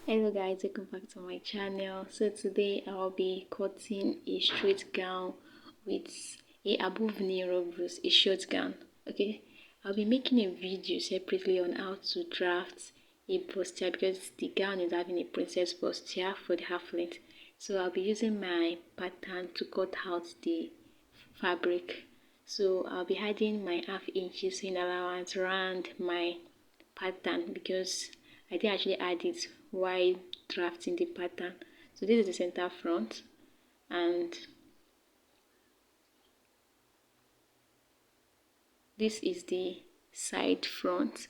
Hello guys, welcome back to my channel. So today I'll be cutting a straight gown with a above knee ruffles, a short gown. Okay, I'll be making a video separately on how to draft a bustier because the gown is having a princess bustier for the half length. So I'll be using my pattern to cut out the fabric. So I'll be adding my half inches in allowance around my pattern because I didn't actually add it while drafting the pattern. So this is the center front and this is the side front.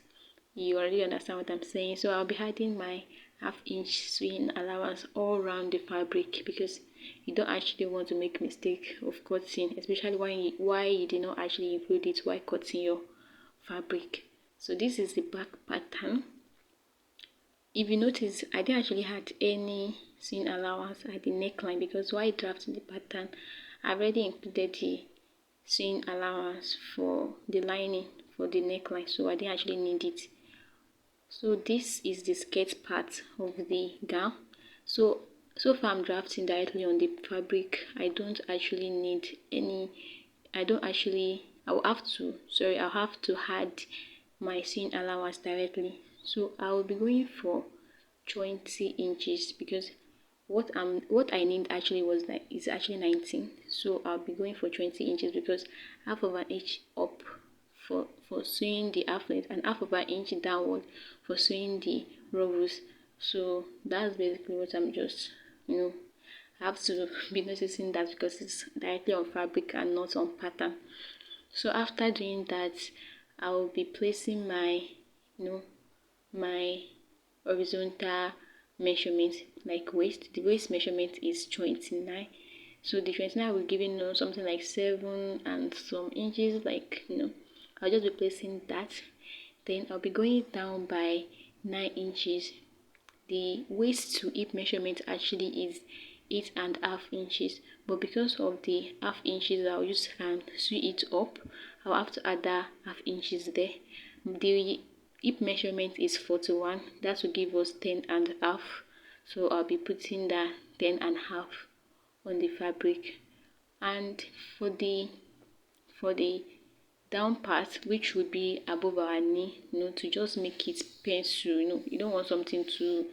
You already understand what I'm saying. So I'll be adding my half-inch sewing allowance all around the fabric because you don't actually want to make mistake of cutting, especially why you did not actually include it while cutting your fabric. So this is the back pattern. If you notice, I didn't actually had any seam allowance at the neckline because while drafting the pattern, I already included the seam allowance for the lining for the neckline, so I didn't actually need it. So this is the skirt part of the gown. So far I'm drafting directly on the fabric. I don't actually need any. I don't actually. I'll have to add my seam allowance directly. So I will be going for 20 inches because what I need actually was that is actually 19. So I'll be going for 20 inches because half of an inch up for sewing the half length and half of an inch downward for sewing the ruffles. So that's basically what I'm just I have to be noticing that because it's directly on fabric and not on pattern. So after doing that, I will be placing my my horizontal measurement like waist. The waist measurement is 29. So the 29 will give you something like 7 and some inches, like I'll just be placing that. Then I'll be going down by 9 inches. The waist to hip measurement actually is 8.5 inches, but because of the half inches I'll use and sew it up, I'll have to add that half inches there. The hip measurement is 41. That will give us 10.5. So I'll be putting that 10.5 on the fabric. And for the down part, which would be above our knee, to just make it pencil. You don't want something to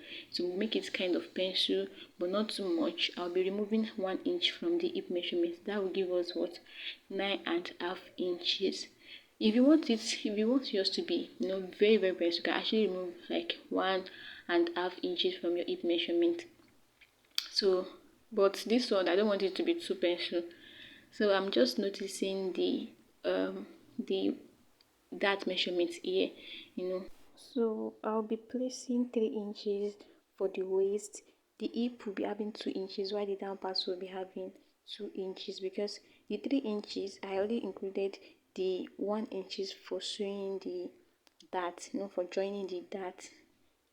make it kind of pencil but not too much. I'll be removing 1 inch from the hip measurement. That will give us what, 9.5 inches. If you want yours to be very very pencil, you can actually remove like 1.5 inches from your hip measurement. So but this one I don't want it to be too pencil, so I'm just noticing the that measurement here. So I'll be placing 3 inches for the waist. The hip will be having 2 inches while the down part will be having 2 inches because the 3 inches I already included the 1 inches for sewing the dart, for joining the dart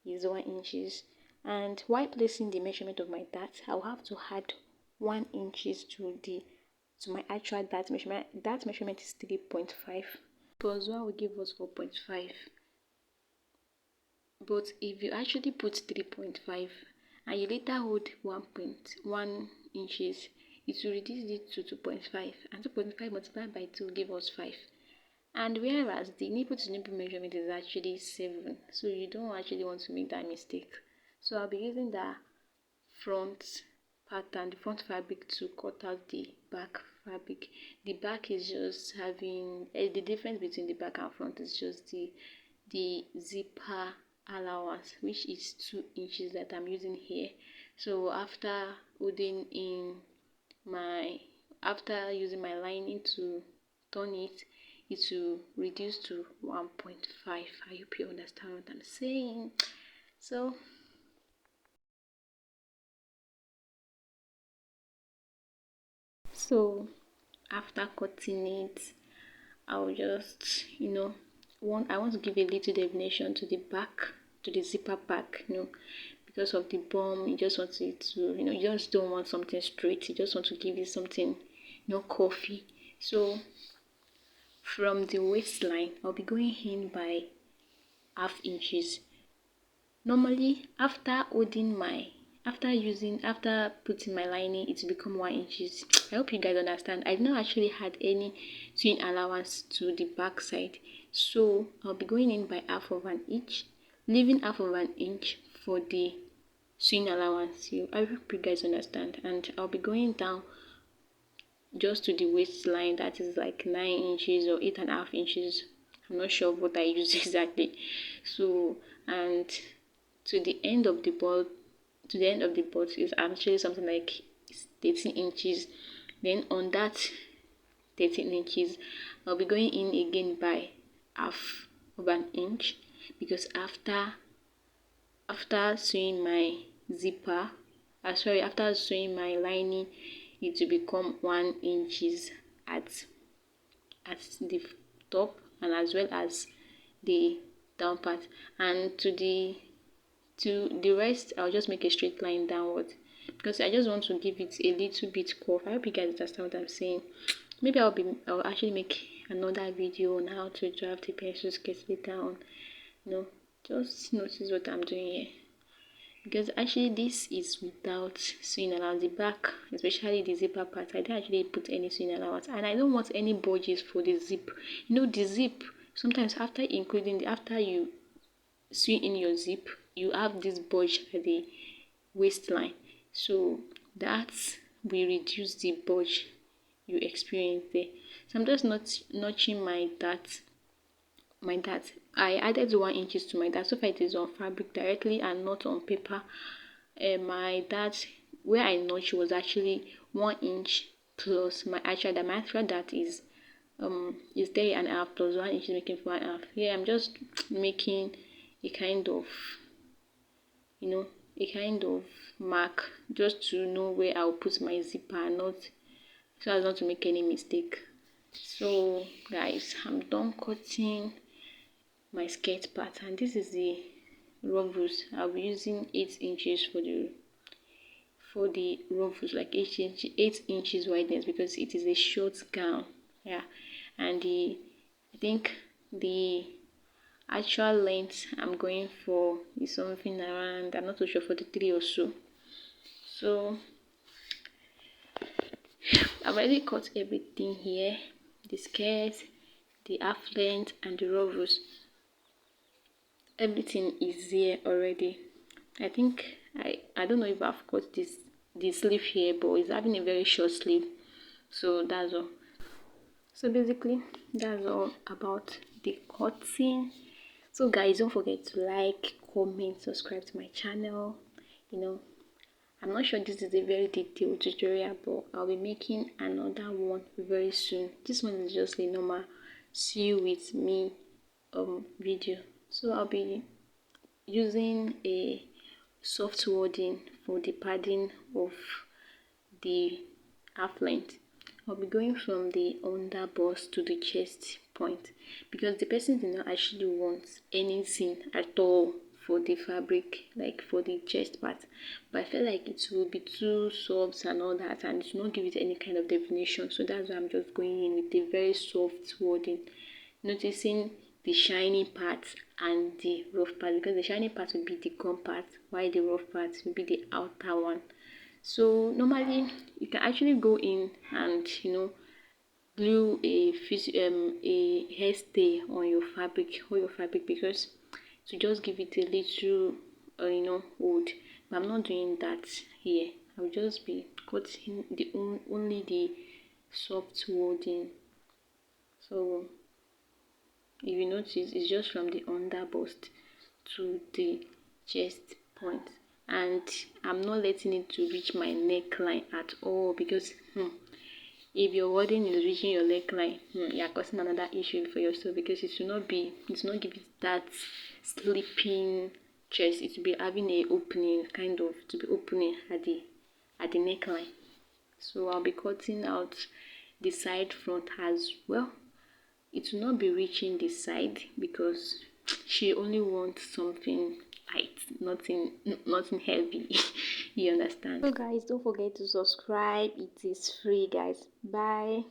is 1 inches. And while placing the measurement of my dart, I'll have to add 1 inches to my actual dart measurement. Dart measurement is 3.5 plus 1 will give us 4.5. But if you actually put 3.5 and you later hold 1.1 inches, it will reduce it to 2.5, and 2.5 multiplied by 2 will give us 5. And whereas the nipple to nipple measurement is actually 7, so you don't actually want to make that mistake. So I'll be using the front pattern, the front fabric, to cut out the back fabric. The back is just having the difference between the back and front is just the zipper allowance, which is 2 inches that I'm using here. So after holding in after using my lining to turn it, it will reduce to 1.5. I hope you understand what I'm saying. So after cutting it, I'll just I want to give a little definition to the back, to the zipper back, because of the bum. You just want it to, you just don't want something straight. You just want to give it something, curvy. So from the waistline, I'll be going in by half inches. Normally, after putting my lining, it will become 1 inches. I hope you guys understand. I did not actually had any sewing allowance to the back side, so I'll be going in by half of an inch, leaving half of an inch for the sewing allowance. I hope you guys understand. And I'll be going down just to the waistline, that is like 9 inches or 8.5 inches. I'm not sure what I use exactly. So, and to the end of the ball, is actually something like 13 inches. Then on that 13 inches, I'll be going in again by half of an inch, because after sewing my zipper, after sewing my lining, it will become 1 inches at the top, and as well as the down part. And to the rest, I'll just make a straight line downward, because I just want to give it a little bit curve. I hope you guys understand what I'm saying. Maybe I'll actually make another video on how to draft a pencil sketch later on. Just notice what I'm doing here, because actually this is without sewing allowance. The back, especially the zipper part, I didn't actually put any sewing allowance, and I don't want any budges for the zip. The zip, sometimes after you sew in your zip, you have this bulge at the waistline, so that will reduce the bulge you experience there. So I'm just not notching my dart. I added 1 inches to my dart, so far it is on fabric directly and not on paper. My dart, where I notched, was actually 1 inch plus my actual dart is 3.5 plus 1 inch, making 4.5. Here I'm just making a kind of mark, just to know where I'll put my zipper, so as not to make any mistake. So guys, I'm done cutting my skirt part, and this is the ruffles. I'll be using 8 inches for the ruffles, like 8 inches wideness, because it is a short gown. Yeah, and I think the actual length I'm going for is something around, I'm not so sure, 43 or so. So I've already cut everything here, the skirt, the half length, and the ruffles. Everything is here already. I think I don't know if I've cut the sleeve here, but it's having a very short sleeve, so that's all. So basically, that's all about the cutting. So guys, don't forget to like, comment, subscribe to my channel. I'm not sure this is a very detailed tutorial, but I'll be making another one very soon. This one is just a normal sew with me video. So I'll be using a soft wadding for the padding of the half length. I'll be going from the under bust to the chest point, because the person did not actually want anything at all for the fabric, like for the chest part, but I felt like it will be too soft and all that, and it will not give it any kind of definition. So that's why I'm just going in with a very soft wadding, noticing the shiny part and the rough part, because the shiny part will be the gum part, while the rough part will be the outer one. So normally you can actually go in and glue a hairstay on your fabric, because to just give it a little hold. But I'm not doing that here. I'll just be cutting only the soft wooding. So if you notice, it's just from the under bust to the chest point, and I'm not letting it to reach my neckline at all, because if your wording is reaching your neckline, you're causing another issue for yourself, because it will not give it that sleeping chest. It will be having a opening, kind of to be opening at the neckline. So I'll be cutting out the side front as well. It will not be reaching the side, because she only wants something light, nothing heavy. You understand? So guys, don't forget to subscribe. It is free, guys. Bye.